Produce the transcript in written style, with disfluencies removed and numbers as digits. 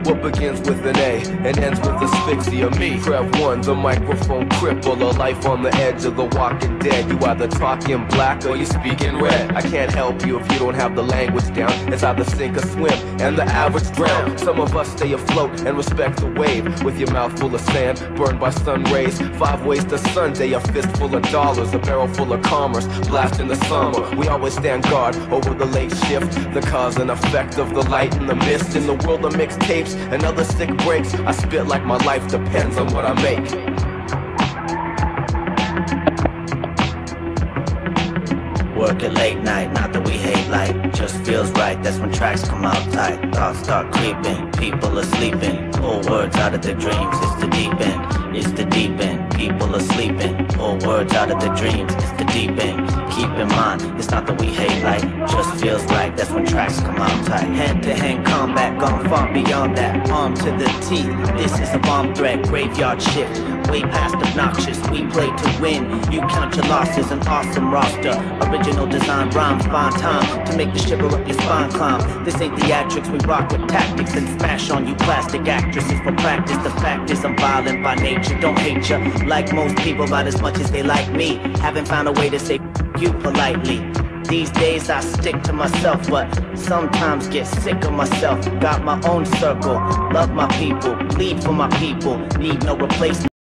What begins with an A and ends with asphyxia? Me, Trev One, the microphone cripple, a life on the edge of the walking dead. You either talking black or you speaking red. I can't help you if you don't have the language down. It's either sink or swim, and the average drown. Some of us stay afloat and respect the wave. With your mouth full of sand, burned by sun rays. 5 ways to Sunday, a fistful of dollars, a barrel full of commerce, blast in the summer. We always stand guard over the late shift, the cause and effect of the light and the mist. In the world of mixtapes and other sick breaks, I spit like my life depends on what I make. Working late night, not that we hate light, just feels right, that's when tracks come out tight. Thoughts start creeping, people are sleeping, pull words out of their dreams, it's the deep end, it's the deep end. People are sleeping, pull words out of their dreams, it's the deep end. Keep in mind, it's not that we hate light, just feels right, that's when tracks come out tight. Hand-to-hand combat, gone far beyond that, arm to the teeth, this is a bomb threat, graveyard shift, way past obnoxious, we play to win, you count your losses, an awesome roster, original design rhymes, find time to make the shiver up your spine climb. This ain't theatrics, we rock with tactics and smash on you plastic actresses for practice. The fact is I'm violent by nature, don't hate ya like most people about as much as they like me. Haven't found a way to say you politely. These days I stick to myself, but sometimes get sick of myself. Got my own circle, love my people, bleed for my people, need no replacement.